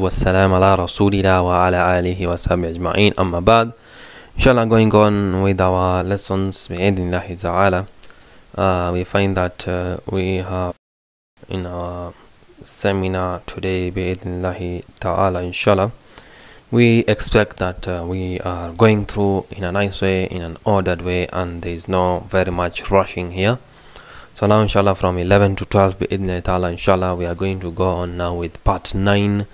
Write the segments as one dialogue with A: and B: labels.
A: Wassalam ala rasulillah wa ala alihi wa sahbihi ajma'in, amma ba'd. Inshallah, going on with our lessons bi'idhnillahi ta'ala, we find that we have in our seminar today bi'idhnillahi ta'ala, inshallah, we expect that we are going through in a nice way, in an ordered way, and there is no very much rushing here. So now inshallah from 11 to 12 bi'idhnillahi ta'ala, inshallah we are going to go on now with part 9b.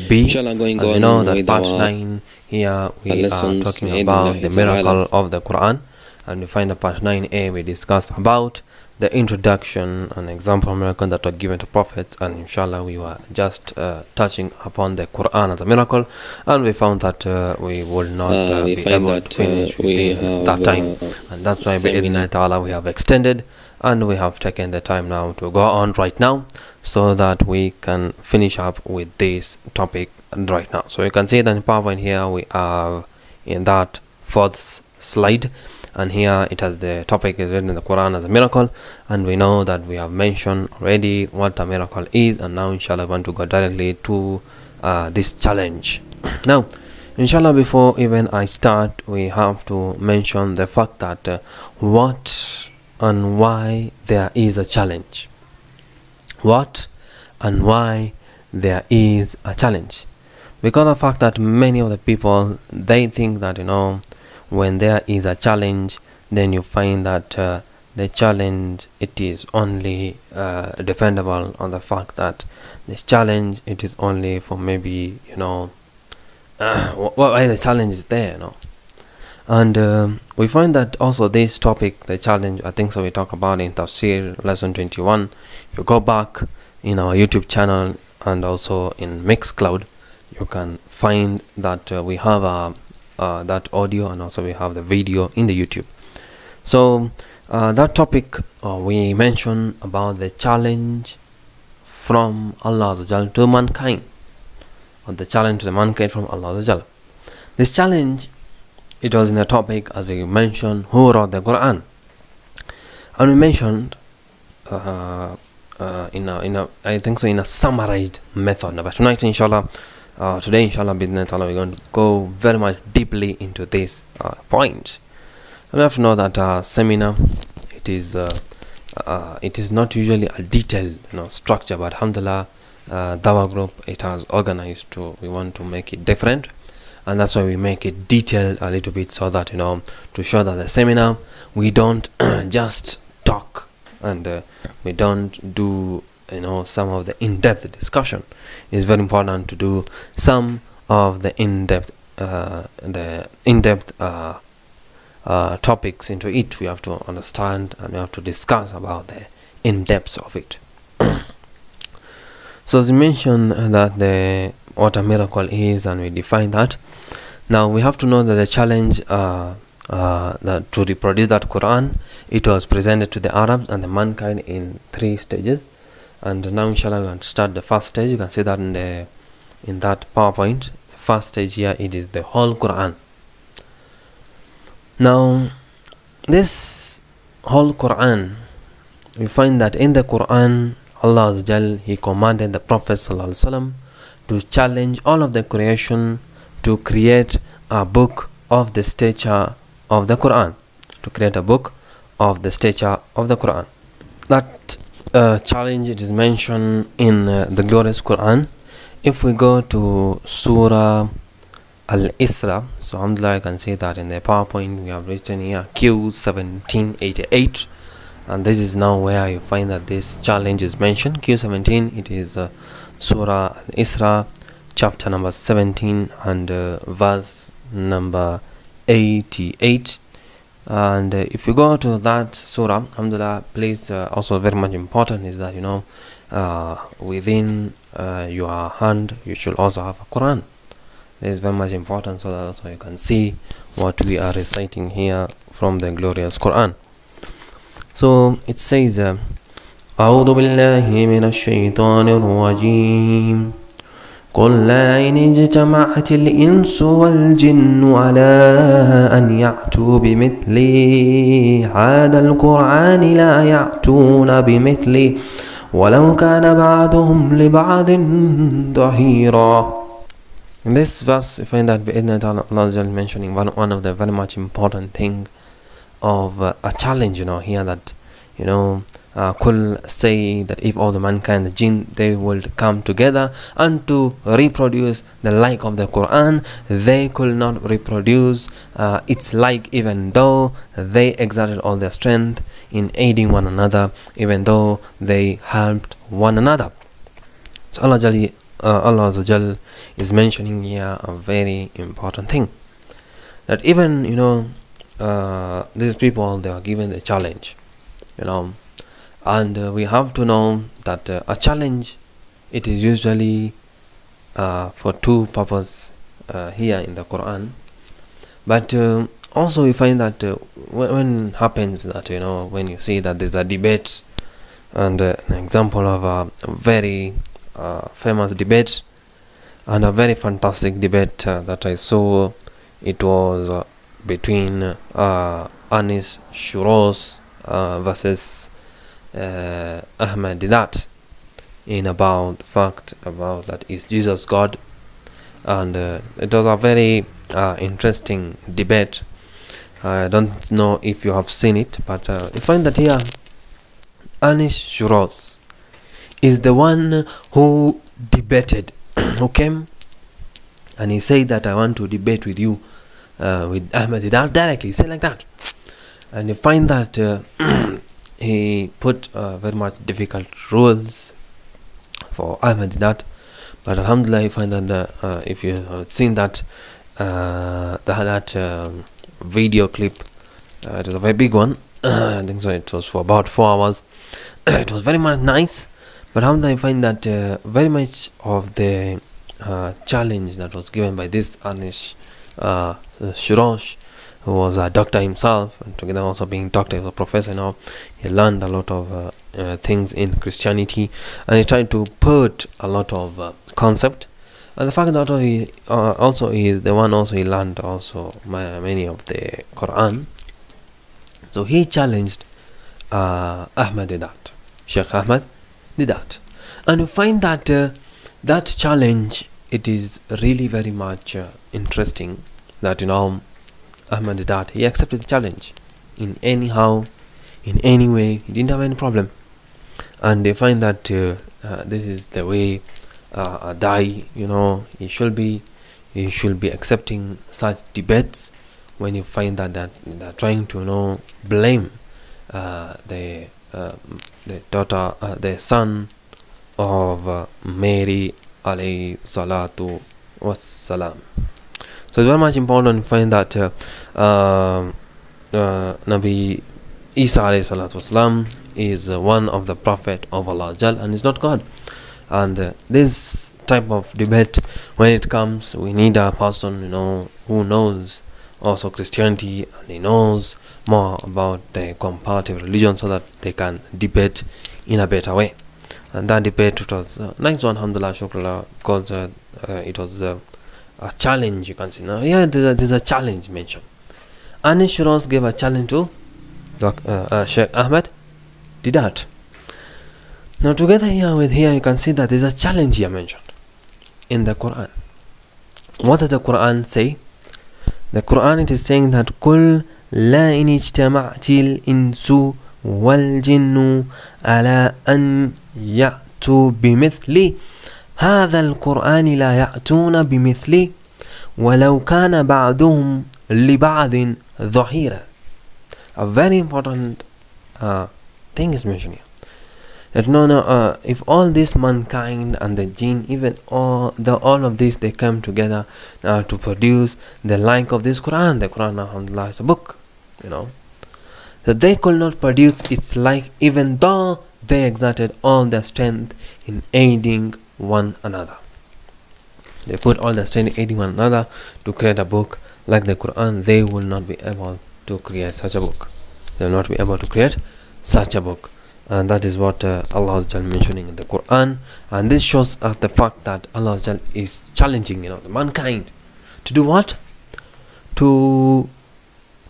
B: Inshallah, going on,
A: you know that
B: with
A: part
B: our
A: 9 here we are
B: lessons
A: talking about the miracle of the Quran, and we find the part 9a we discussed about the introduction and example miracle that were given to prophets, and inshallah we were just touching upon the Quran as a miracle, and we found that we will not be able to finish within that time, and that's why bi'idhnillahi ta'ala we have extended, and we have taken the time now to go on right now so that we can finish up with this topic right now. So you can see that in PowerPoint here we are in that fourth slide, and here it has the topic is written in the Quran as a miracle, and we know that we have mentioned already what a miracle is, and now inshallah I want to go directly to this challenge. Now inshallah, before even I start, we have to mention the fact that what and why there is a challenge. What and why there is a challenge? Because of the fact that many of the people, they think that, you know, when there is a challenge, then you find that the challenge, it is only defendable on the fact that this challenge, it is only for maybe, you know, why the challenge is there, you know. And we find that also this topic, the challenge, I think so we talked about in Tafseer lesson 21. If you go back in our YouTube channel and also in Mixcloud, you can find that we have that audio, and also we have the video in the YouTube. So that topic we mentioned about the challenge from Allah to mankind, or the challenge to the mankind from Allah. This challenge, it was in the topic, as we mentioned, who wrote the Quran, and we mentioned I think so in a summarized method. But tonight inshallah, today inshallah bi'idhnillahi we're going to go very much deeply into this point. And we have to know that seminar, it is not usually a detailed, you know, structure, but alhamdulillah, Dawa group, it has organized to, we want to make it different, and that's why we make it detailed a little bit, so that, you know, to show that the seminar, we don't just talk, and we don't do, you know, some of the in-depth discussion. It's very important to do some of the in-depth topics into it. We have to understand, and we have to discuss about the in-depth of it. So as you mentioned that what a miracle is, and we define that. Now we have to know that the challenge that to reproduce that Quran, it was presented to the Arabs and the mankind in 3 stages. And now inshallah we want to start the first stage. You can see that in that PowerPoint. The first stage here, it is the whole Quran. Now this whole Quran, we find that in the Quran, Allah Azza Jal, He commanded the Prophet Sallallahu Alaihi Wasallam to challenge all of the creation to create a book of the stature of the Quran. To create a book of the stature of the Quran. That challenge, it is mentioned in the glorious Quran. If we go to Surah Al-Isra, so alhamdulillah, I can see that in the PowerPoint we have written here Q1788, and this is now where you find that this challenge is mentioned. Q17, it is Surah Al-Isra, chapter number 17 and verse number 88. And if you go to that surah, alhamdulillah, please, also very much important is that, you know, within your hand you should also have a Quran. This is very much important, so that also you can see what we are reciting here from the glorious Quran. So it says, أعوذ بالله من الشيطان الرجيم قل إن اجتمعت الإنس والجن على أن يأتوا بمثل هذا القرآن لا يأتون بمثله ولو كان بعضهم لبعض ظهيرا. In this verse, we find that Allah is mentioning one of the very much important thing of a challenge, here that, Kul say that if all the mankind, the jinn, they will come together and to reproduce the like of the Quran, they could not reproduce its like, even though they exerted all their strength in aiding one another, even though they helped one another. So Allah Azza Jal is mentioning here a very important thing, that even these people, they are given the challenge, and we have to know that a challenge, it is usually for two purposes here in the Quran. But also we find that when happens that when you see that there's a debate, and an example of a very famous debate and a very fantastic debate that I saw, it was between Anis Shuros versus Ahmad Didat, in about the fact about that is Jesus God. And it was a very interesting debate. I don't know if you have seen it, but you find that here Anis Shuros is the one who debated, who came and he said that I want to debate with you, with Ahmad Didat directly. He said like that, and you find that he put very much difficult rules for Ahmad Didat. But alhamdulillah, you find that if you have seen that video clip, it was a very big one. I think so. It was for about 4 hours. It was very much nice. But alhamdulillah, you find that very much of the challenge that was given by this Anish Shirosh, who was a doctor himself, and together also being doctor, he was a professor now. He learned a lot of things in Christianity, and he tried to put a lot of concept. And the fact that he also is the one also he learned also many of the Quran. So he challenged Ahmad Didat, Sheikh Ahmad Didat, and you find that that challenge, it is really very much interesting that Ahmad Didat, he accepted the challenge in anyhow, in any way. He didn't have any problem, and they find that this is the way a dai, he should be accepting such debates. When you find that they're trying to blame the daughter, the son of Mary alayhi salatu wassalam. So it's very much important to find that Nabi Isa alayhi salatu wassalam is one of the prophet of Allah Jal, and is not God. And this type of debate, when it comes, we need a person who knows also Christianity, and he knows more about the comparative religion, so that they can debate in a better way. And that debate, it was nice one, alhamdulillah, shukrillah, because it was a challenge, you can see. Now here there's a challenge mentioned. Anish Shiroz gave a challenge to Sheikh Ahmad Didat. Now together here you can see that there's a challenge here mentioned in the Quran. What does the Quran say? The Quran, it is saying that Kul la in ijtama'til insu wal jinnu ala an ya'tu bimithli hadha al-Qur'an la ya'tuna bimithli walau kana ba'duhum li ba'din dhahira. A very important thing is mentioned here. That if all this mankind and the jinn, even all of this, they come together to produce the like of this Quran. The Quran, alhamdulillah, is a book, that they could not produce its like, even though they exerted all their strength in aiding one another. They put all their strength in aiding one another to create a book like the Quran. They will not be able to create such a book. They will not be able to create such a book. And that is what Allah is mentioning in the Quran. And this shows the fact that Allah is challenging the mankind to do what? To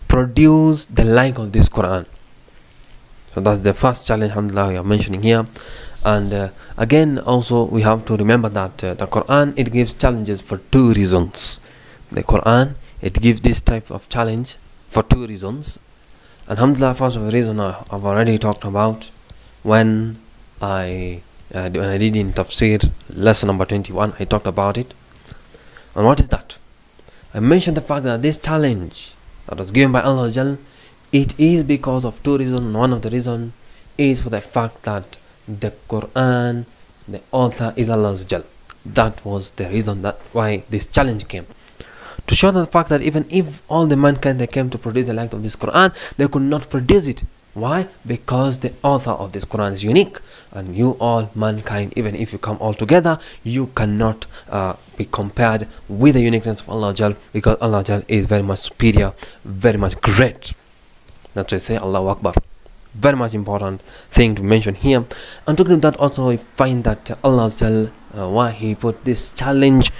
A: produce the like of this Quran. So that's the first challenge, alhamdulillah, we are mentioning here. And again, also we have to remember that the Quran, it gives challenges for two reasons. The Quran, it gives this type of challenge for two reasons. Alhamdulillah, first of the reason I've already talked about when I did in Tafseer lesson number 21. I talked about it. And what is that? I mentioned the fact that this challenge that was given by Allah, it is because of two reasons. One of the reasons is for the fact that the Quran, the author is Allah. That was the reason that why this challenge came. To show the fact that even if all the mankind they came to produce the like of this Quran, they could not produce it. Why? Because the author of this Quran is unique, and you all mankind, even if you come all together, you cannot be compared with the uniqueness of Allah, because Allah is very much superior, very much great. That's why I say Allahu Akbar. Very much important thing to mention here. And talking about that, also we find that Allah why He put this challenge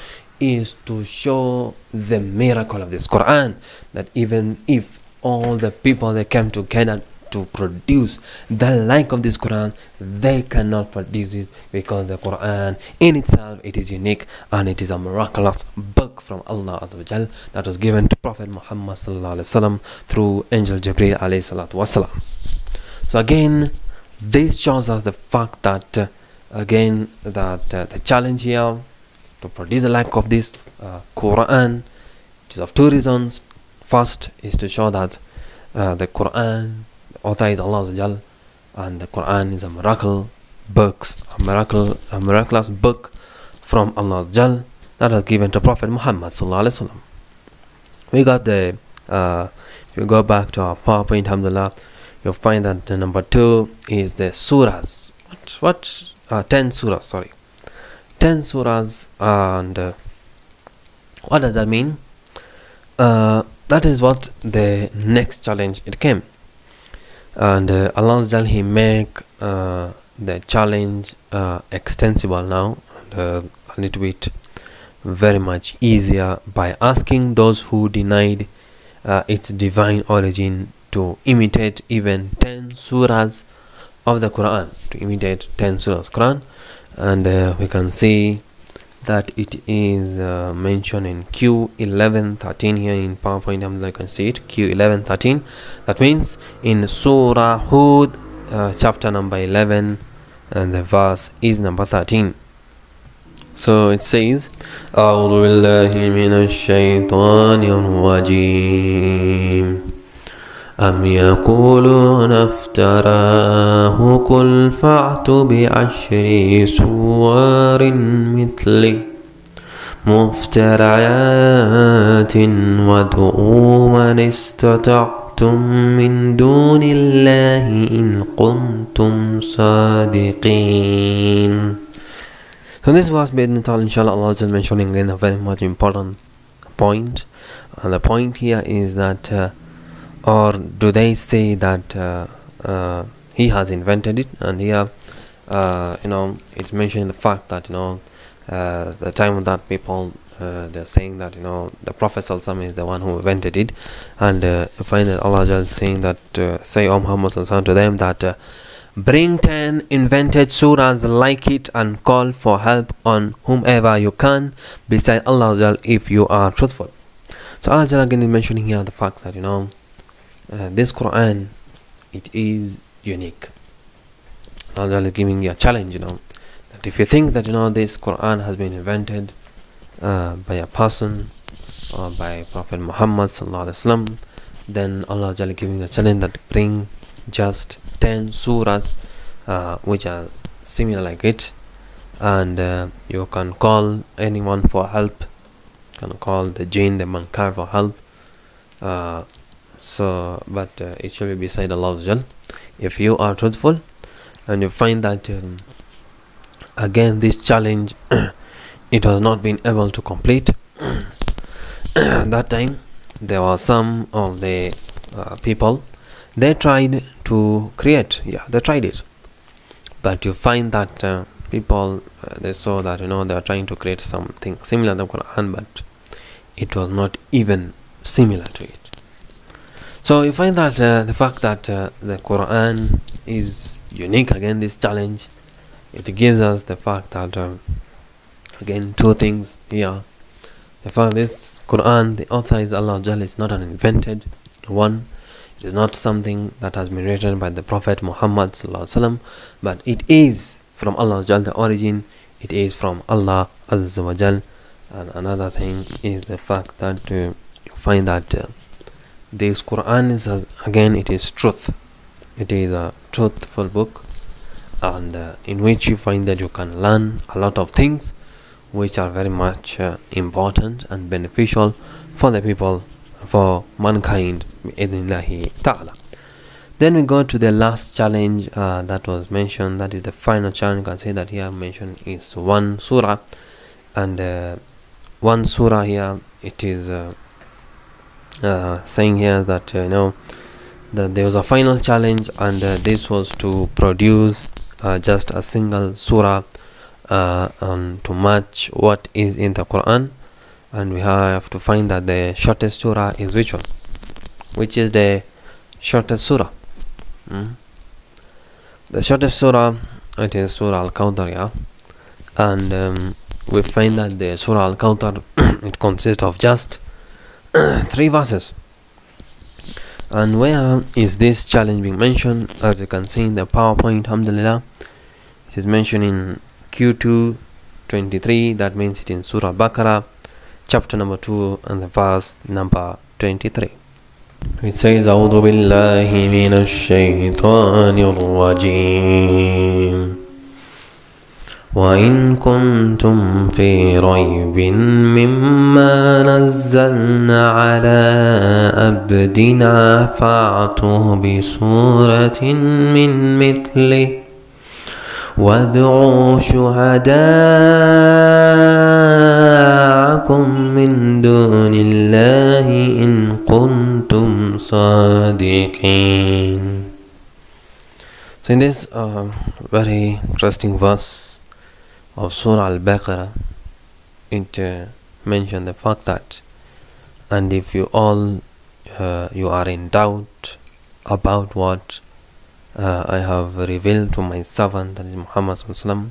A: is to show the miracle of this Quran, that even if all the people they came together to produce the like of this Quran, they cannot produce it, because the Quran in itself, it is unique, and it is a miraculous book from Allah Azza that was given to Prophet Muhammad sallallahu alaihi wasallam through Angel Jibreel alayhi salatu wasalam. So again, this shows us the fact that the challenge here to produce the like of this Quran, it is of two reasons. First is to show that the Quran, the author is Allah, and the Quran is a miraculous book from Allah that was given to Prophet Muhammad sallallahu alaihi wasallam. We got the if you go back to our PowerPoint, alhamdulillah, you'll find that the number 2 is the surahs. 10 surahs, sorry. 10 surahs. And what does that mean? That is what the next challenge it came. And Allah He make the challenge extensible now, and a little bit very much easier, by asking those who denied its divine origin to imitate even 10 surahs of the Quran, to imitate 10 surahs of Quran. And we can see that it is mentioned in Q1113 here in PowerPoint. I can see it, Q1113. That means in Surah Hud, chapter number 11, and the verse is number 13. So it says, أعوذ بالله من الشيطان الرجيم أم يقولون افتراه قل فأتوا بعشر سور مثله مفتريات وادعوا من استطعتم من دون الله إن كنتم صادقين. So this was inshallah, Allah is mentioning again a very much important point. And the point here is that or do they say that he has invented it? And here it's mentioning the fact that the time of that people they're saying that the Prophet Sallallahu is the one who invented it. And you find that Allah is saying that say O Muhammad Sallallahu to them that bring 10 invented surahs like it and call for help on whomever you can beside Allah if you are truthful. So Allah again is mentioning here the fact that this Quran, it is unique. Allah is giving you a challenge, that if you think that this Quran has been invented by a person or by Prophet Muhammad sallallahu alaihi wasallam, then Allah is giving you a challenge that bring just 10 surahs which are similar like it, and you can call anyone for help. You can call the jinn, the mankind for help. But it should be beside Allah if you are truthful. And you find that again this challenge it has not been able to complete. That time there were some of the people, they tried to create, they tried it, but you find that people they saw that they are trying to create something similar to the Quran, but it was not even similar to it. So you find that the fact that the Quran is unique, again this challenge it gives us the fact that again, two things here. The fact this Quran, the author is Allah Jalla, is not an invented one. It is not something that has been written by the Prophet Muhammad sallallahu alaihi wasallam, but it is from Allah Jalla, the origin. It is from Allah Azza wa Jal. And another thing is the fact that you find that this Quran is, again, it is truth. It is a truthful book, and in which you find that you can learn a lot of things which are very much important and beneficial for the people, for mankind, bi'idhnillahi ta'ala. Then we go to the last challenge that was mentioned. That is the final challenge. You can say that here mentioned is one surah, and one surah here, it is saying here that that there was a final challenge, and this was to produce just a single surah to match what is in the Quran. And we have to find that the shortest surah is which one? Which is the shortest surah? The shortest surah, it is Surah Al-Kawthar, yeah? And we find that the Surah Al-Kawthar it consists of just 3 verses. And where is this challenge being mentioned? As you can see in the PowerPoint, alhamdulillah, it is mentioned in Q2 23. That means it in Surah Baqarah, chapter number 2, and the verse number 23. It says, أعوذ بالله من الشيطان الرجيم وإن كنتم في ريب مما نزلنا على عبدنا فأتوا بسورة من مثله وادعوا شهداءكم من دون الله إن كنتم صادقين. So in this very interesting verse of Surah Al-Baqarah, it mentioned the fact that, and if you all you are in doubt about what I have revealed to my servant, that is Muhammad sallallahu alaihi wasallam,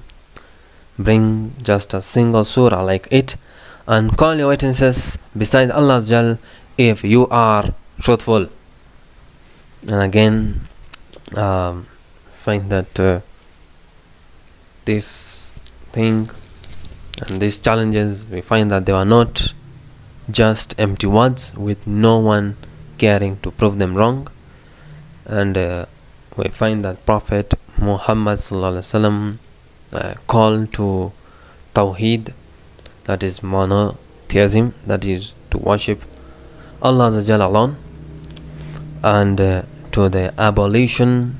A: bring just a single surah like it and call your witnesses besides Allah Jal if you are truthful. And again, find that this thing and these challenges, we find that they are not just empty words with no one caring to prove them wrong. And we find that Prophet Muhammad sallallahu alaihi wasallam called to Tawheed, that is monotheism, that is to worship Allah alone, and to the abolition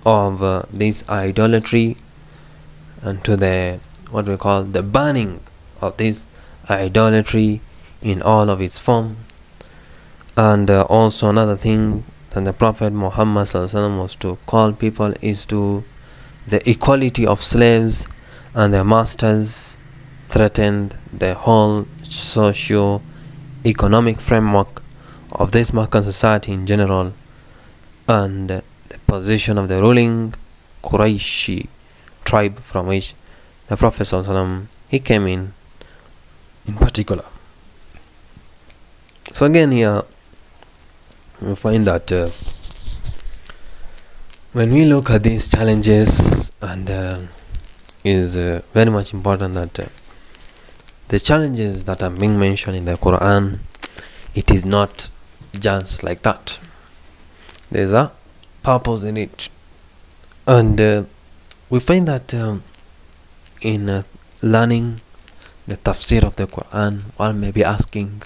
A: of this idolatry, and to the what we call the banning of this idolatry in all of its form. And also another thing that the Prophet Muhammad ﷺ was to call people is to the equality of slaves and their masters, threatened the whole socio-economic framework of this Meccan society in general, and the position of the ruling Qurayshi tribe from which the Prophet ﷺ he came in particular. So again here we find that when we look at these challenges, and is very much important that the challenges that are being mentioned in the Quran, it is not just like that. There's a purpose in it, and we find that in learning the Tafseer of the Quran, one may be asking,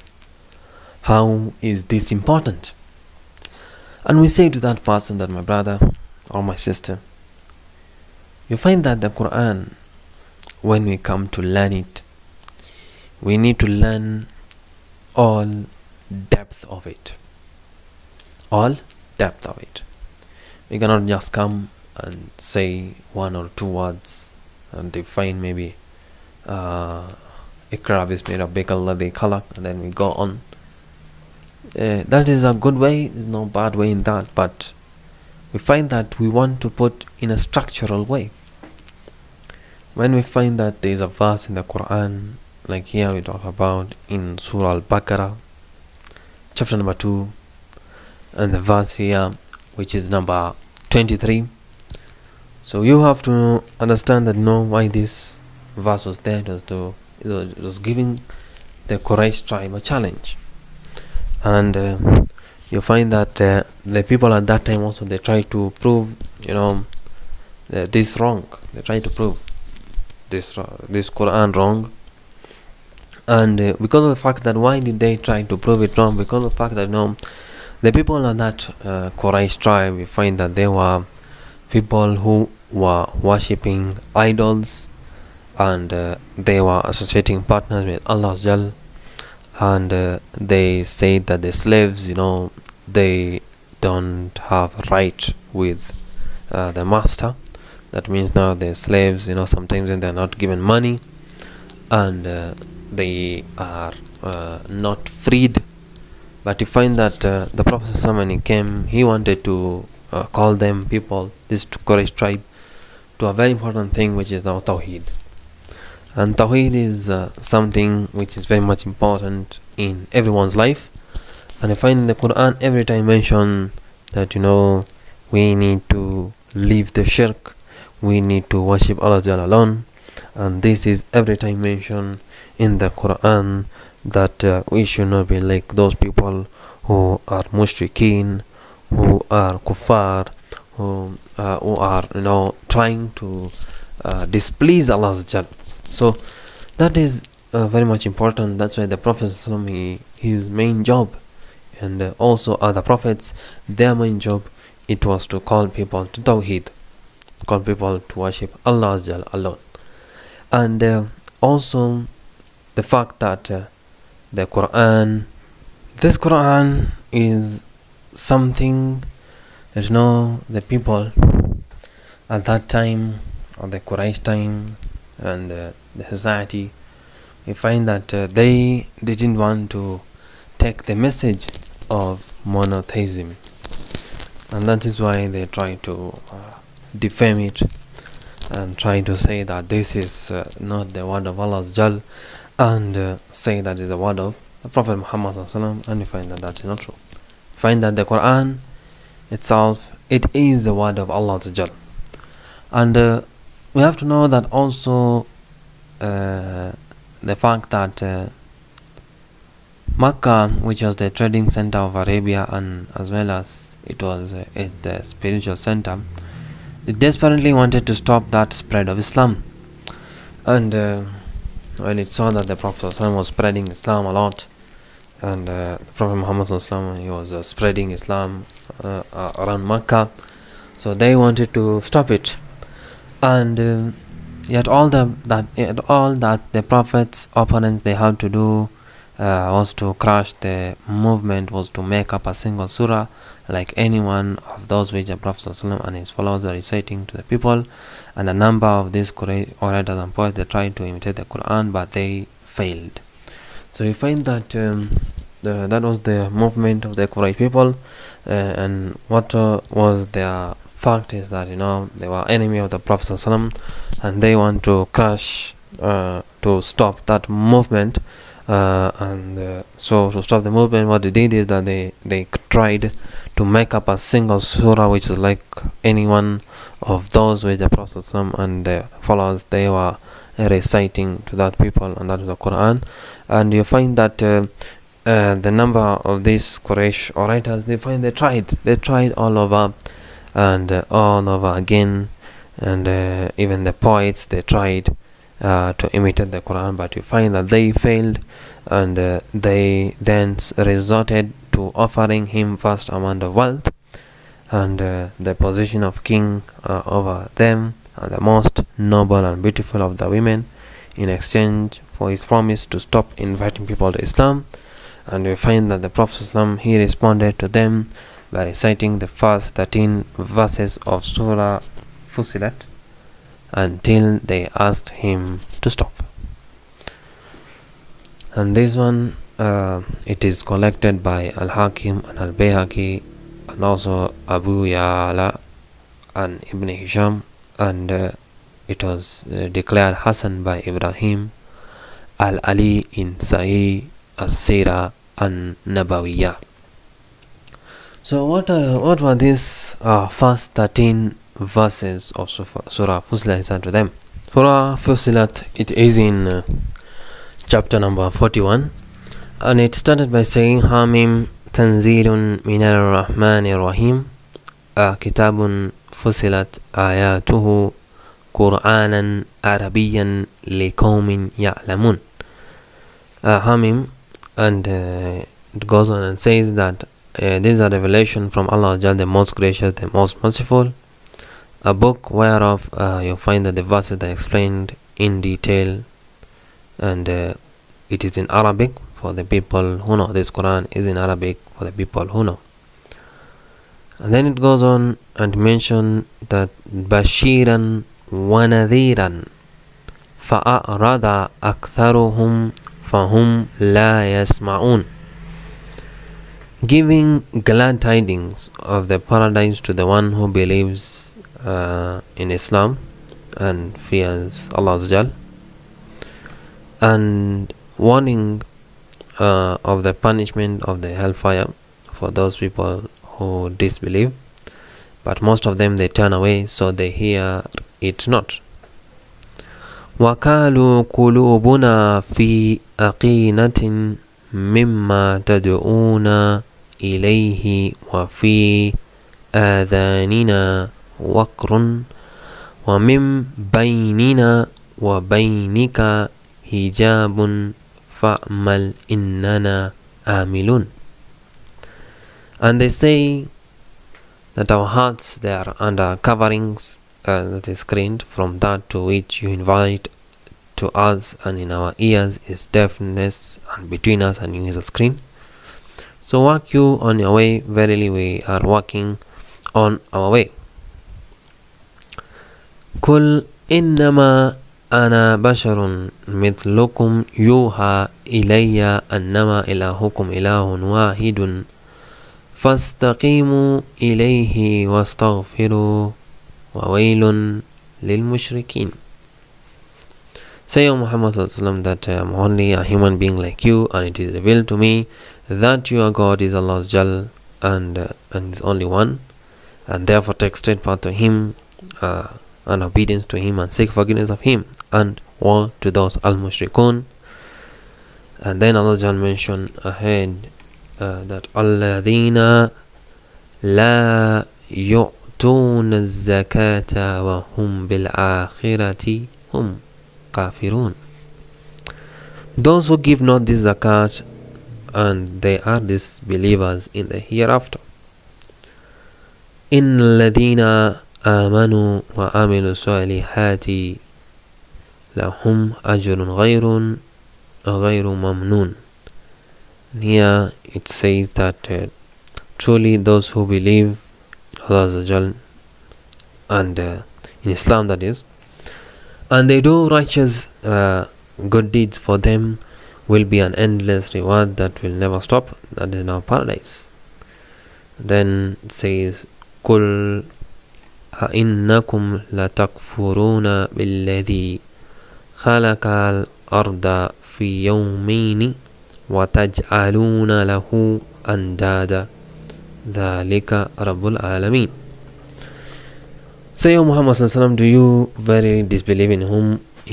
A: how is this important? And we say to that person, that my brother or my sister, you find that the Quran, when we come to learn it, we need to learn all depth of it. All depth of it. We cannot just come and say 1 or 2 words and define maybe Ikra bismi rabbika alladhi khalaq, and then we go on. That is a good way, there's no bad way in that, but we find that we want to put in a structural way. when we find that there is a verse in the Quran, like here we talk about in Surah Al-Baqarah, chapter number 2, and the verse here, which is number 23. So you have to understand that why this verse was there. It was giving the Quraysh tribe a challenge, and you find that the people at that time also, they try to prove this wrong. They try to prove this Quran wrong, and because of the fact that why did they try to prove it wrong? Because of the fact that the people of that Quraysh tribe, we find that they were people who were worshipping idols, and they were associating partners with Allah Jal, and they say that the slaves, they don't have right with the master. That means now the slaves, sometimes they're not given money, and they are not freed. But you find that the Prophet when he came, he wanted to call them people, this Quraysh tribe, to a very important thing, which is now Tawheed. And Tawheed is something which is very much important in everyone's life. And I find in the Quran every time mention that we need to leave the shirk, we need to worship Allah Jalla alone. And this is every time mentioned in the Quran, that we should not be like those people who are mushrikeen, who are kuffar, who are trying to displease Allah Jalla. So that is very much important. That's why the Prophet his main job, and also other prophets, their main job, it was to call people to Tawheed, call people to worship Allah alone. And also the fact that the Quran, this Quran is something that the people at that time, or the Quraysh time, and the society, we find that they didn't want to take the message of monotheism, and that is why they try to defame it and try to say that this is not the word of Allah Jal, and say that is the word of the Prophet Muhammad Assalam, and we find that that is not true. Find that the Quran itself, it is the word of Allah Jal. And we have to know that also the fact that Makkah, which was the trading center of Arabia, and as well as it was the spiritual center, it desperately wanted to stop that spread of Islam. And when it saw that the Prophet was spreading Islam a lot, and the Prophet Muhammad he was spreading Islam around Makkah, so they wanted to stop it. And yet all that the Prophet's opponents, they had to do was to crush the movement, was to make up a single surah, like any one of those which the Prophet and his followers are reciting to the people. And a number of these orators and poets, they tried to imitate the Quran, but they failed. So you find that that was the movement of the Quraysh people, and what was their fact is that they were enemy of the Prophet ﷺ, and they want to crush to stop that movement. So to stop the movement, what they did is that they tried to make up a single surah, which is like any one of those which the Prophet ﷺ and the followers, they were reciting to that people, and that is the Quran. And you find that the number of these Quraysh orators, they tried all over and all over again, and even the poets, they tried to imitate the Quran, but you find that they failed, and they then resorted to offering him vast amount of wealth and the position of king over them, and the most noble and beautiful of the women, in exchange for his promise to stop inviting people to Islam. And we find that the Prophet ﷺ, he responded to them by reciting the first 13 verses of Surah Fussilat until they asked him to stop. And this one, it is collected by Al-Hakim and Al-Bayhaqi, and also Abu Ya'la and Ibn Hisham, and it was declared Hassan by Ibrahim al-Ali in Sahih as-Sirah an-Nabawiyah. So what were these first 13 verses of Surah Fussilat said to them? Surah Fussilat, it is in chapter number 41, and it started by saying Hamim Tanzilun Minar Rahmanir Rahim, Kitabun Fussilat Ayatuhu Qur'anan Arabiyan Liqawmin Ya'lamun. Hamim, and it goes on and says that this is a revelation from Allah, the most gracious, the most merciful, a book whereof you'll find that the verses are explained in detail, and it is in Arabic for the people who know. This Quran is in Arabic for the people who know. And then it goes on and mention that Bashiran wa Nadhiran fa'arada aktharuhum fahum la yasma'un, giving glad tidings of the paradise to the one who believes in Islam and fears Allah Azza, and warning of the punishment of the hellfire for those people who disbelieve, but most of them they turn away, so they hear it not. وَقَالُوا قُلُوبُنَا فِي أَقِينَةٍ مِمَّا تَدْعُونَا إِلَيْهِ وَفِي آذَانِنَا وَقْرٌ وَمِن بَيْنِنَا وَبَيْنِكَ حِجَابٌ فَأْمَلْ إِنَّنَا آمِلُونَ. And they say that our hearts, they are under coverings that is screened from that to which you invite to us, and in our ears is deafness, and between us and you is a screen. So walk you on your way, verily we are walking on our way. Kul innama ana basharun mithlukum yuha ilayya annama ilahukum ilahun wahidun fastaqimu ilayhi wastaghfiru wa wailun lil mushrikin. Say, O Muhammad that I am only a human being like you, and it is revealed to me that your God is Allah Jal, and is only one, and therefore take straight path to Him, and obedience to Him, and seek forgiveness of Him, and woe to those al-mushrikun. And then Allah Jal mentioned ahead that alladhina la yu'tuna az-zakata wa hum bil akhirati hum kafirun. Those who give not this zakat, and they are disbelievers in the hereafter. In ladina amanu wa amilu salihati lahum ajrun ghayru mamnun. Here it says that truly those who believe Allah Azza and in Islam, that is, and they do righteous good deeds, for them will be an endless reward that will never stop, that is now paradise. Then it says Qul أَإِنَّكُمْ لَتَكْفُرُونَ بِالَّذِي خَلَقَ الْأَرْضَ فِي يَوْمَيْنِ وَتَجْعَلُونَ لَهُ أَنْدَادًا ذَلِكَ رَبُّ الْعَالَمِينَ. Say, O Muhammad, do you verily disbelieve in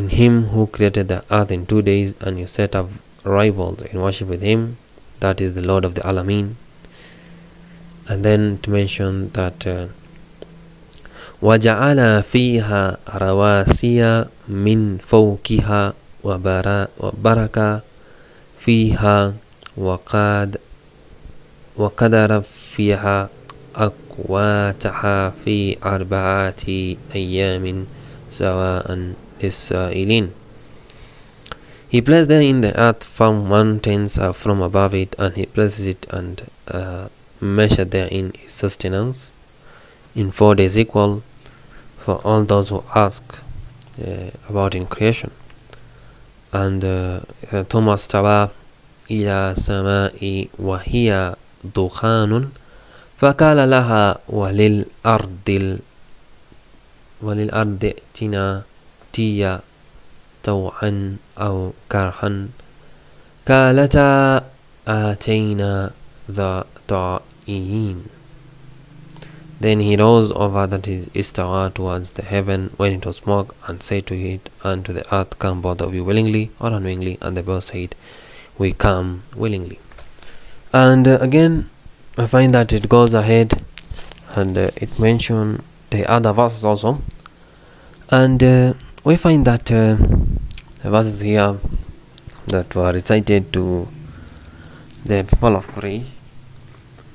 A: Him who created the earth in 2 days, and you set up rivals in worship with Him, that is the Lord of the Alameen? And then to mention that وَجَعَلَ فِيهَا رَوَاسِيَ مِنْ فَوْقِهَا وَبَرَكَ فِيهَا وَقَدَرَ فِيهَا أَقْوَاتَهَا فِي أَرْبَعَةِ أَيَّامٍ سَوَاءً لِلسَّائِلِينَ. He placed there in the earth firm mountains from above it, and He places it and measured therein His sustenance in 4 days equal for all those who ask about in creation. And ثُمَّ اسْتَوَى إِلَى سَمَاءِ وَهِيَ دُخَانٌ فَقَالَ لَهَا وَلِلْأَرْضِ ائْتِنَا يأتي طوعا أو كرها قالتا آتينا ذا طائعين. Then he rose over, that is istawa, towards the heaven when it was smoke, and said to it and to the earth, come both of you willingly or unwillingly, and they both said, we come willingly. And again I find that it goes ahead and it mentions the other verses also, and we find that the verses here that were recited to the people of Quraysh,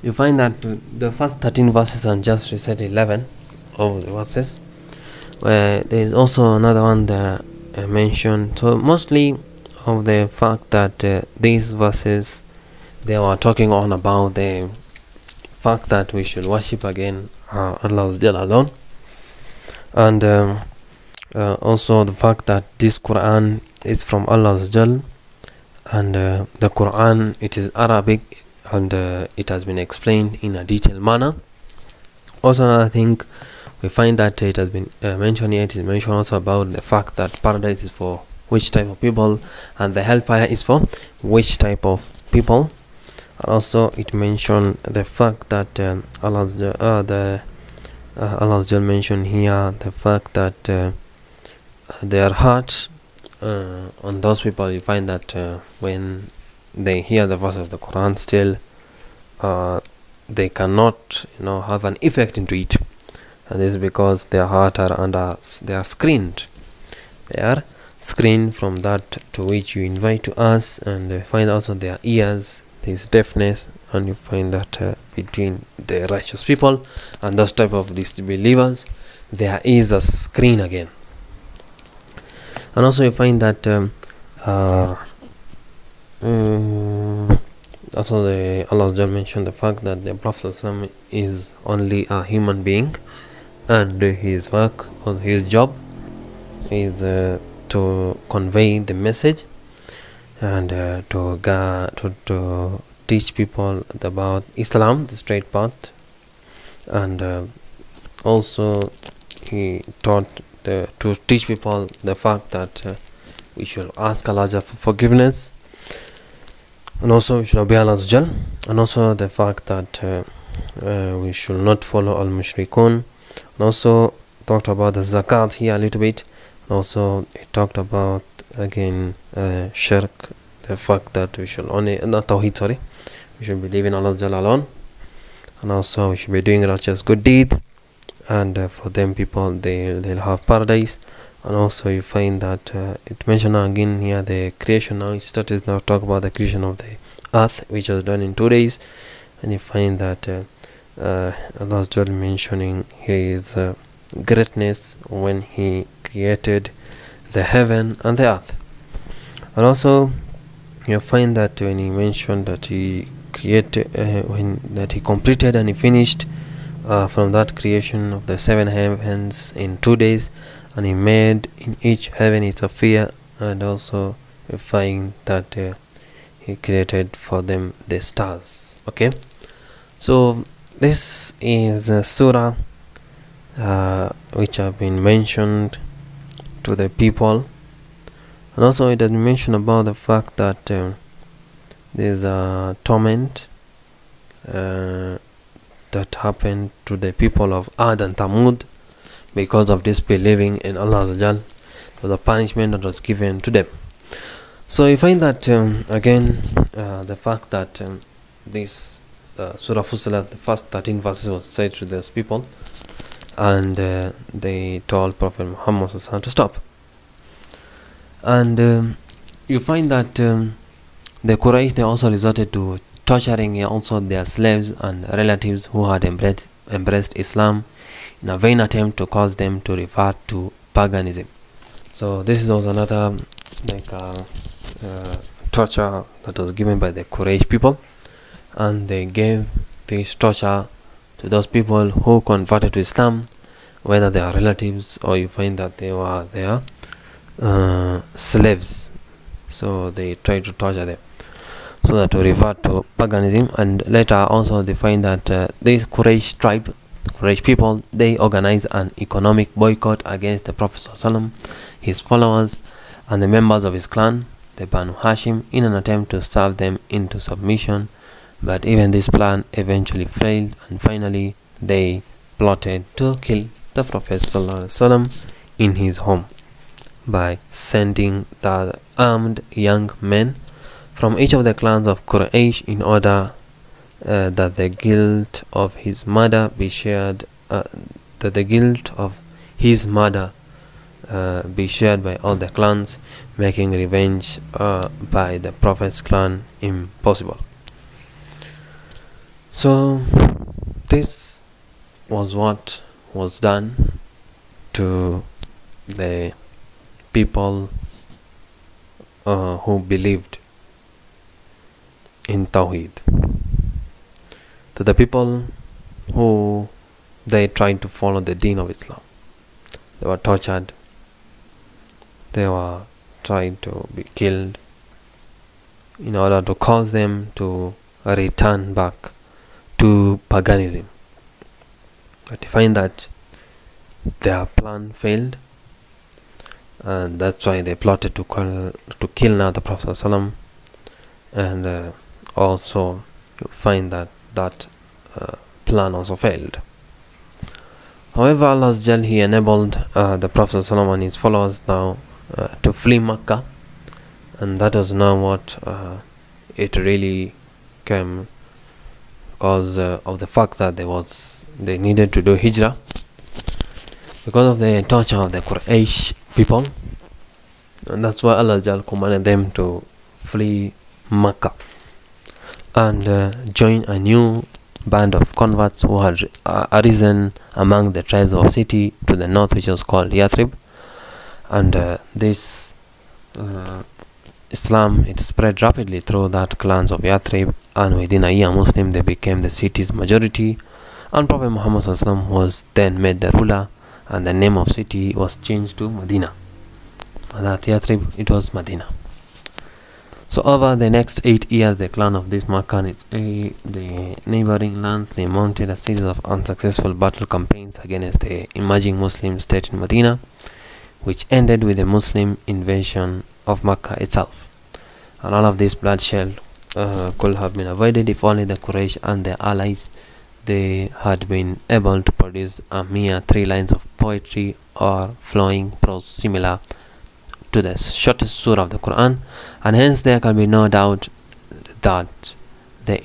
A: you find that the first 13 verses and just recited 11 of the verses, where there is also another one that I mentioned. So mostly of the fact that these verses, they were talking on about the fact that we should worship again Allah alone, and also the fact that this Quran is from Allah, and the Quran, it is Arabic, and it has been explained in a detailed manner. Also another thing, we find that it has been mentioned here, it is mentioned also about the fact that paradise is for which type of people and the hellfire is for which type of people. Also it mentioned the fact that Allah's mentioned here the fact that their hearts on those people, you find that when they hear the verse of the Quran, still they cannot have an effect into it, and this is because their heart they are screened from that to which you invite to us, and find also their ears, this deafness, and you find that between the righteous people and those type of disbelievers, there is a screen again. And also you find that also Allah mentioned the fact that the Prophet ﷺ is only a human being, and his work or his job is to convey the message and to teach people about Islam, the straight path, and also he taught to teach people the fact that we should ask Allah for forgiveness, and also we should obey Allah, and also the fact that we should not follow al-mushrikun, and also talked about the zakat here a little bit. Also he talked about again shirk, the fact that we should only not tawhid, sorry, we should believe in Allah alone, and also we should be doing righteous good deeds, and for them people they'll have paradise. And also you find that it mentioned again here the creation. Now it started now talk about the creation of the earth, which was done in 2 days, and you find that Allah is mentioning his greatness when he created the heaven and the earth. And also you find that when he mentioned that he created that he completed and he finished from that creation of the 7 heavens in 2 days, and he made in each heaven its affair, and also you find that he created for them the stars. Okay, so this is a surah which have been mentioned to the people, and also it has been mentioned about the fact that there is a torment that happened to the people of Ad and Thamud because of disbelieving in Allah. There was a punishment that was given to them. So you find that again the fact that this Surah Fussilat, the first 13 verses was said to those people, and they told Prophet Muhammad to stop. And you find that the Quraysh, they also resorted to torturing also their slaves and relatives who had embraced Islam in a vain attempt to cause them to revert to paganism. So this is also another torture that was given by the Quraysh people, and they gave this torture to those people who converted to Islam, whether they are relatives or you find that they were their slaves. So they tried to torture them so that to revert to paganism. And later also they find that this Quraysh tribe Quraysh people, they organized an economic boycott against the Prophet ﷺ, his followers, and the members of his clan, the Banu Hashim, in an attempt to starve them into submission. But even this plan eventually failed, and finally they plotted to kill the Prophet ﷺ in his home by sending the armed young men from each of the clans of Quraysh in order that the guilt of his murder be shared, be shared by all the clans, making revenge by the Prophet's clan impossible. So this was what was done to the people who believed in Tawheed, to the people who they tried to follow the deen of Islam. They were tortured, they were tried to be killed in order to cause them to return back to paganism. But you find that their plan failed, and that's why they plotted to kill now the Prophet ﷺ. And also you find that plan also failed. However, Allah He enabled the Prophet ﷺ and his followers now to flee Mecca, and that was now what it really came because of the fact that they needed to do hijrah because of the torture of the Quraysh people, and that's why Allah commanded them to flee Mecca and join a new band of converts who had arisen among the tribes of a city to the north, which was called Yathrib. And this Islam, it spread rapidly through that clans of Yathrib, and within a year Muslim they became the city's majority, and Prophet Muhammad ﷺ was then made the ruler, and the name of city was changed to Medina. And that Yathrib, it was Medina. So over the next 8 years, the clan of this Makkah and the neighboring lands, they mounted a series of unsuccessful battle campaigns against the emerging Muslim state in Medina, which ended with the Muslim invasion of Makkah itself. And all of this bloodshed could have been avoided if only the Quraysh and their allies, they had been able to produce a mere 3 lines of poetry or flowing prose similar to the shortest surah of the Quran, and hence there can be no doubt that the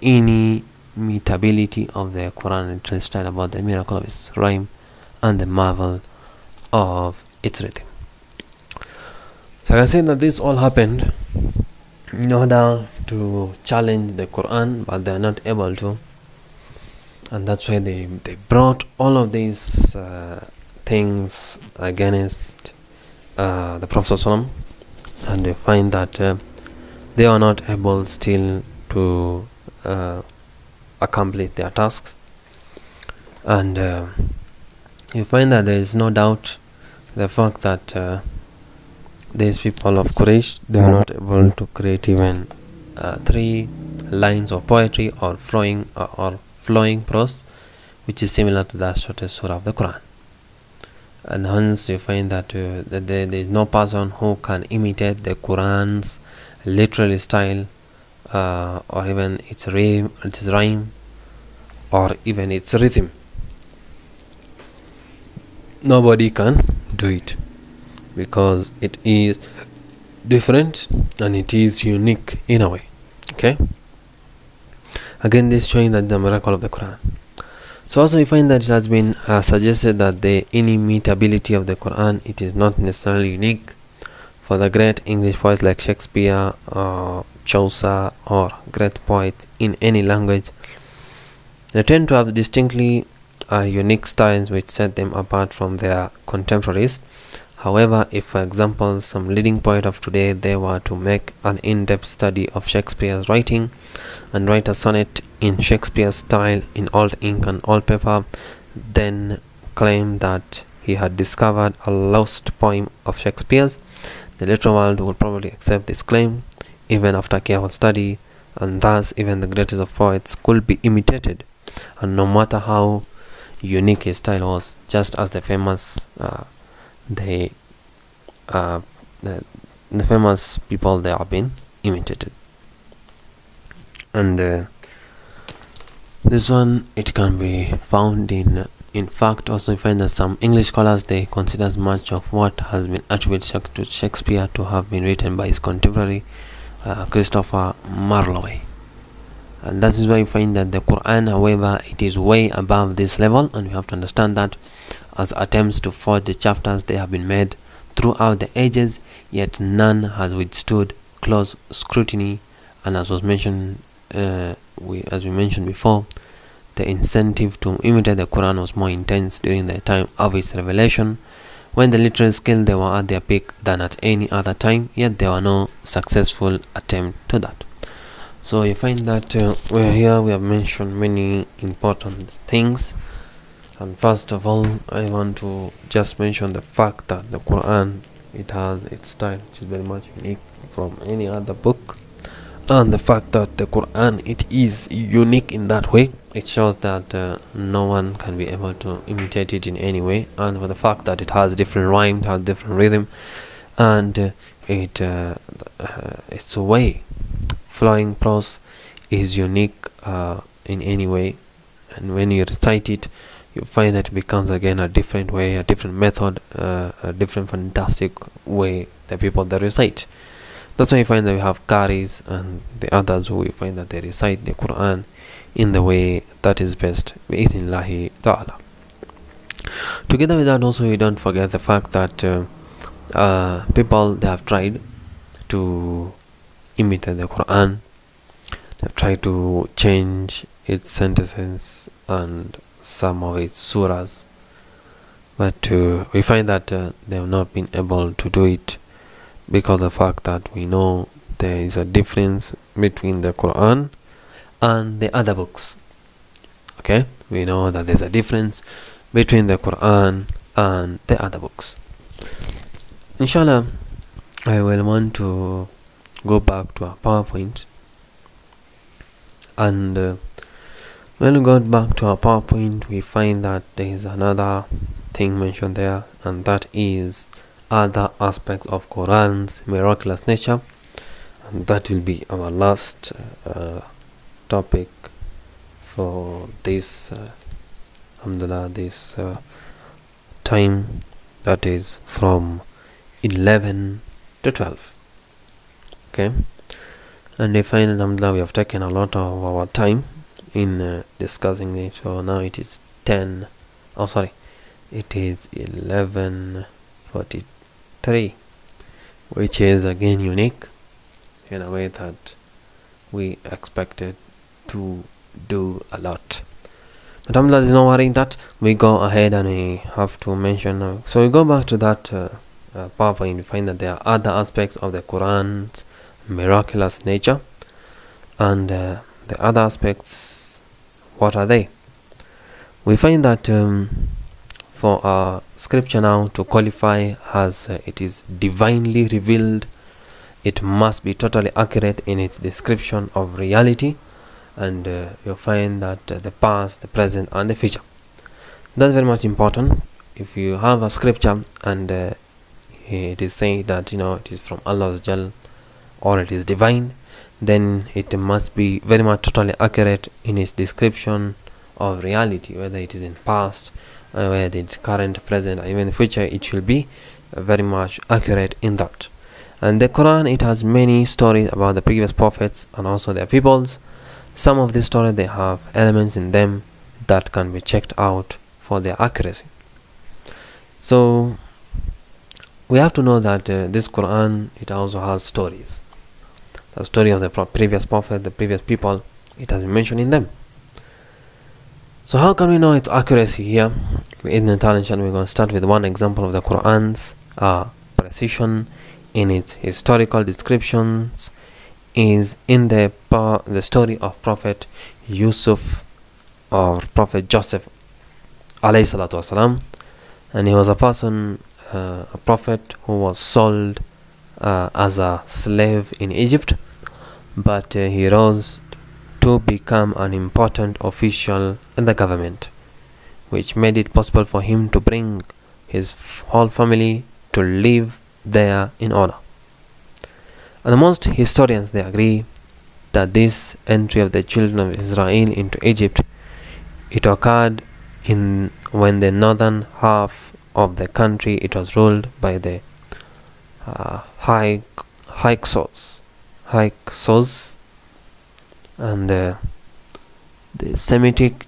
A: inimitability of the Quran literally style about the miracle of its rhyme and the marvel of its rhythm. So I can say that this all happened in order to challenge the Quran, but they are not able to, and that's why they brought all of these things against the Prophet ﷺ, and they find that they are not able still to accomplish their tasks. And you find that there is no doubt the fact that these people of Quraysh, they are not able to create even 3 lines of poetry or flowing prose, which is similar to the shortest surah of the Quran. And hence you find that there is no person who can imitate the Quran's literary style, or even its rhyme, or even its rhythm. Nobody can do it because it is different and it is unique in a way. Okay, again this showing that the miracle of the Quran. So also you find that it has been suggested that the inimitability of the Quran, it is not necessarily unique for the great English poets like Shakespeare or Chaucer or great poets in any language. They tend to have distinctly unique styles which set them apart from their contemporaries. However, if for example some leading poet of today, they were to make an in-depth study of Shakespeare's writing and write a sonnet in Shakespeare's style in old ink and old paper, then claim that he had discovered a lost poem of Shakespeare's, the literal world would probably accept this claim even after careful study, and thus even the greatest of poets could be imitated and no matter how unique his style was, just as the famous the famous people they have been imitated. And this one, it can be found in fact also you find that some English scholars they consider much of what has been attributed to Shakespeare to have been written by his contemporary Christopher Marlowe. And that is why you find that the Quran, however, it is way above this level, and we have to understand that as attempts to forge the chapters they have been made throughout the ages, yet none has withstood close scrutiny. And as was mentioned as we mentioned before, the incentive to imitate the Quran was more intense during the time of its revelation, when the literary skill they were at their peak than at any other time, yet there were no successful attempt to that. So you find that here we have mentioned many important things, and first of all I want to just mention the fact that the Quran, it has its style which is very much unique from any other book, and the fact that the Quran, it is unique in that way, it shows that no one can be able to imitate it in any way. And for the fact that it has different rhyme, it has different rhythm, and its way flowing prose is unique in any way, and when you recite it you find that it becomes again a different way, a different method, a different fantastic way that people that recite. That's why you find that we have Qaris and the others who you find that they recite the Quran in the way that is best, bi'idhnillahi ta'ala. Together with that also, you don't forget the fact that people they have tried to imitate the Quran. They've tried to change its sentences and some of its surahs, but we find that they have not been able to do it, because of the fact that we know there is a difference between the Quran and the other books. Okay, we know that there's a difference between the Quran and the other books. Inshallah, I will want to go back to our PowerPoint, and when we go back to our PowerPoint we find that there is another thing mentioned there, and that is other aspects of Quran's miraculous nature, and that will be our last topic for this alhamdulillah, this time, that is from 11 to 12. Okay, and I find alhamdulillah we have taken a lot of our time in discussing it. So now it is it is 11:43, which is again unique in a way that we expected to do a lot. But alhamdulillah, there's no worrying that we go ahead and we have to mention so we go back to that PowerPoint. We find that there are other aspects of the Quran's miraculous nature, and the other aspects, what are they? We find that for our scripture now to qualify as it is divinely revealed, it must be totally accurate in its description of reality, and you'll find that the past, the present, and the future. That's very much important. If you have a scripture and it is saying that it is from Allah's Jal or it is divine, then it must be very much totally accurate in its description of reality, whether it is in past, whether it's current, present, or even the future. It should be very much accurate in that. And the Quran, it has many stories about the previous prophets and also their peoples. Some of these stories, they have elements in them that can be checked out for their accuracy. So we have to know that this Quran, it also has stories. The story of the previous prophet, the previous people, it has been mentioned in them. So how can we know its accuracy here? We're going to start with one example of the Quran's precision in its historical descriptions is in the story of Prophet Yusuf or Prophet Joseph alayhi salatu wasalam. And he was a person, a prophet who was sold as a slave in Egypt, but he rose to become an important official in the government, which made it possible for him to bring his whole family to live there in honor. And most historians, they agree that this entry of the children of Israel into Egypt, it occurred when the northern half of the country, it was ruled by the Hyksos, and the Semitic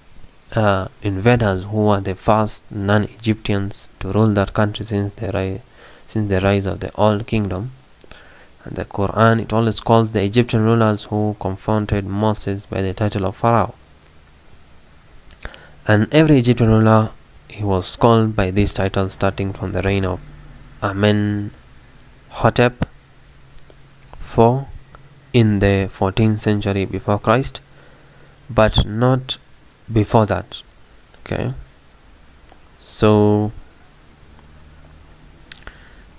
A: invaders, who were the first non-Egyptians to rule that country since the rise of the Old Kingdom. And the Quran, it always calls the Egyptian rulers who confronted Moses by the title of Pharaoh. And every Egyptian ruler, he was called by this title starting from the reign of Amenhotep IV in the 14th century before Christ, but not before that. Okay, so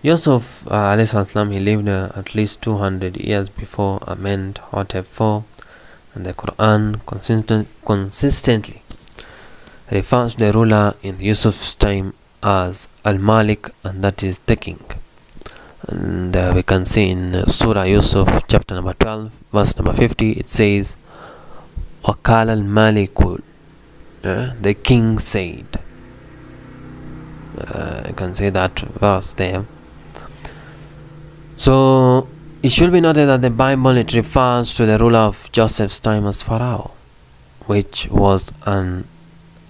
A: Yusuf Assalam, he lived at least 200 years before Amenhotep IV, and the Quran consistently refers to the ruler in Yusuf's time as Al-Malik, and that is the king. And we can see in Surah Yusuf chapter number 12 verse number 50, it says Waqala al-Malikul, the king said. You can see that verse there. So it should be noted that the Bible, it refers to the ruler of Joseph's time as Pharaoh, which was an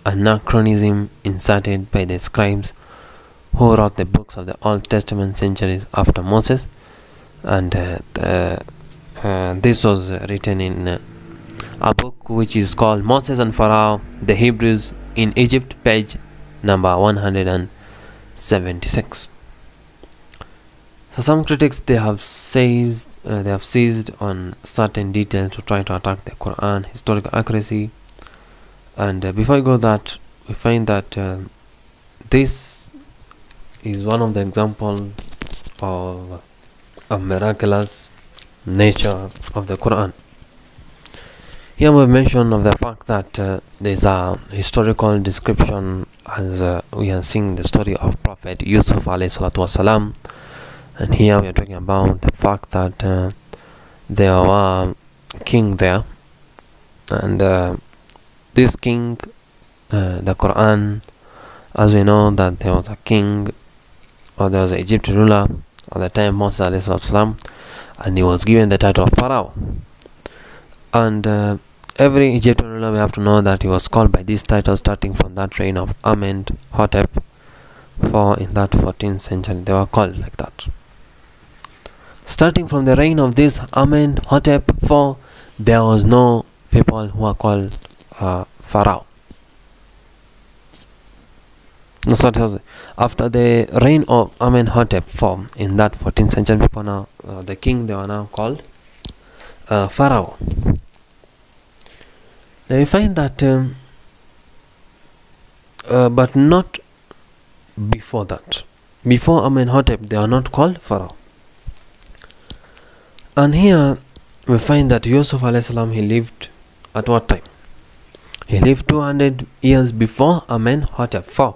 A: anachronism inserted by the scribes who wrote the books of the Old Testament centuries after Moses. And this was written in a book which is called Moses and Pharaoh, the Hebrews in Egypt, page number 176. So some critics, they have seized on certain details to try to attack the Quran historical accuracy. And before I go that, we find that this is one of the examples of a miraculous nature of the Quran. Here we mention of the fact that there is a historical description, as we are seeing the story of Prophet Yusuf alayhi salatu wasalam. And here we are talking about the fact that there was a king there, and this king, the Quran, as we know that there was a king, or there was an Egyptian ruler at the time of Moses alayhi salam, and he was given the title of Pharaoh. And every Egyptian ruler, we have to know that he was called by this title starting from that reign of Amenhotep IV in that 14th century. They were called like that. Starting from the reign of this Amenhotep IV, there was no people who are called Pharaoh. No, sorry, after the reign of Amenhotep IV in that 14th century, people now, the king, they were now called Pharaoh. Now you find that, but not before that. Before Amenhotep, they are not called Pharaoh. And here we find that Yusuf alayhi salam, he lived at what time? He lived 200 years before Amenhotep IV.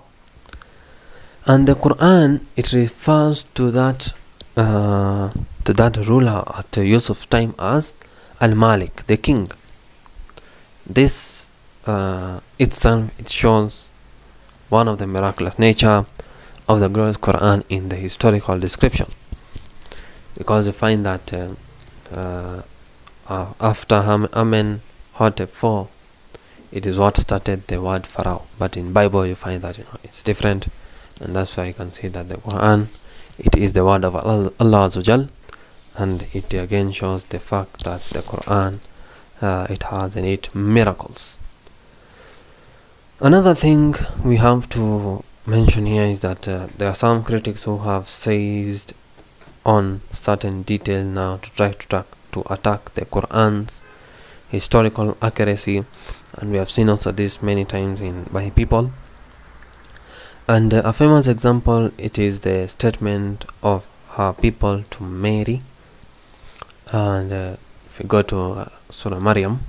A: And the Quran, it refers to that ruler at Yusuf's time as Al-Malik, the king. This itself, it shows one of the miraculous nature of the glorious Quran in the historical description, because you find that after Amenhotep IV, it is what started the word Pharaoh. But in Bible you find that it's different, and that's why you can see that the Quran, it is the word of Allah Azza wa Jal, and it again shows the fact that the Quran, it has in it miracles. Another thing we have to mention here is that there are some critics who have seized on certain detail now to try to attack the Quran's historical accuracy, and we have seen also this many times by people. And a famous example, it is the statement of her people to Mary. And if you go to Surah Maryam,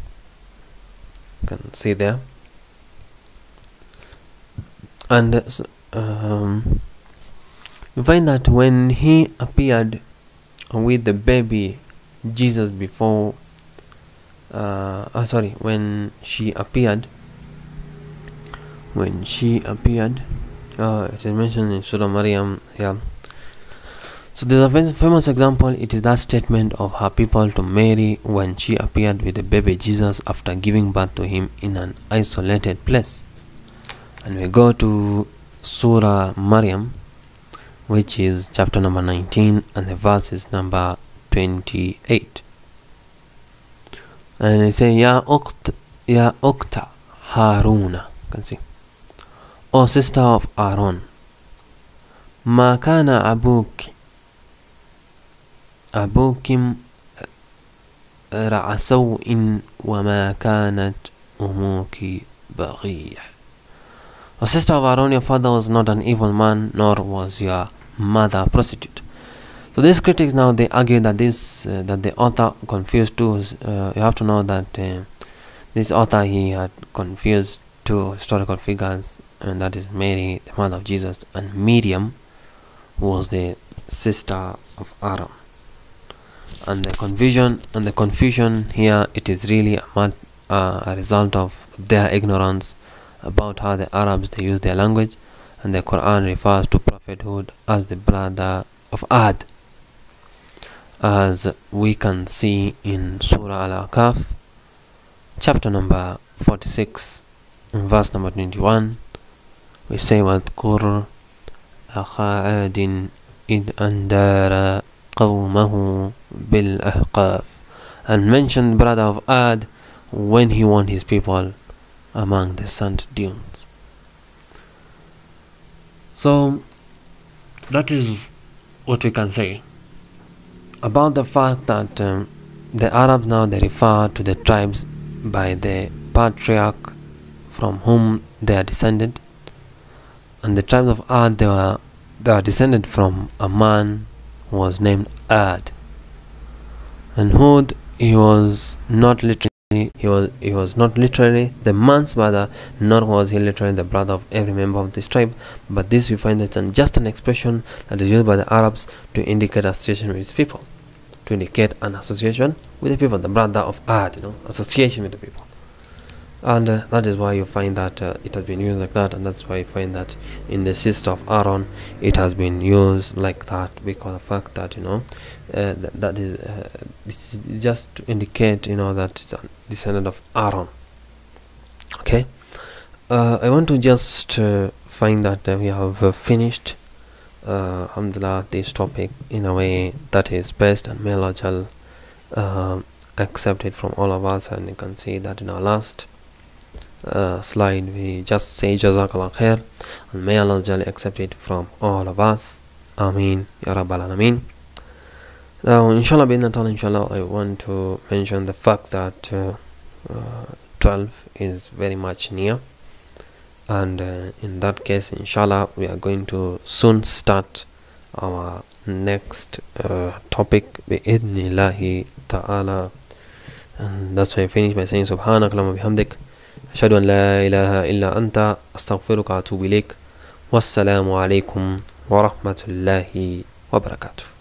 A: You can see there. And you find that when he appeared with the baby Jesus before when she appeared, it is mentioned in Surah Maryam. So there's a famous example. It is that statement of her people to Mary when she appeared with the baby Jesus after giving birth to him in an isolated place. And we go to Surah Maryam, which is chapter number 19, and the verse is number 28. And they say, Ya Uqta Haruna. You can see, O sister of Aaron, Ma kana abukim ra'asaw'in wa ma kanat umuki baghiyah. O sister of Aaron, your father was not an evil man, nor was your mother a prostitute. So these critics now, they argue that that the author confused two. You have to know that this author, he had confused two historical figures, and that is Mary, the mother of Jesus, and Miriam, who was the sister of Aaron. And the confusion here, it is really a result of their ignorance about how the Arabs, they use their language, and the Quran refers to prophethood as the brother of Ad, as we can see in Surah Al-Kahf, chapter number 46, verse number 21. We say, وَاذْكُرْ أَخَا عَادٍ إِذْ أَنْذَرَ قَوْمَهُ بِالْأَحْقَافِ, and mention the brother of Ad when he warned his people among the sand dunes. So that is what we can say about the fact that the Arabs now, they refer to the tribes by the patriarch from whom they are descended, and the tribes of Ad, they are descended from a man who was named Ad, and Hud, he was not literally the man's brother, nor was he literally the brother of every member of this tribe, but this we find that it's just an expression that is used by the Arabs to indicate association with people, the brother of Ad, association with the people. And that is why you find that it has been used like that, and that's why you find that in the sister of Aaron it has been used like that, because of the fact that this is just to indicate that it's a descendant of Aaron. Okay, I want to just find that we have finished alhamdulillah this topic in a way that is best, and may Allah accept it from all of us. And you can see that in our last slide we just say Jazakallah khair, and may Allah accept it from all of us. Ameen Ya Rabbal Alameen. Now inshallah I want to mention the fact that 12 is very much near, and in that case inshallah we are going to soon start our next topic bi'idhnillahi ta'ala. And that's why I finish by saying subhanak Allahumma bihamdik, ashhadu an la ilaha illa anta, astaghfiruka wa atubu ilaik. Wassalamu alaikum wa rahmatullahi wa barakatuh.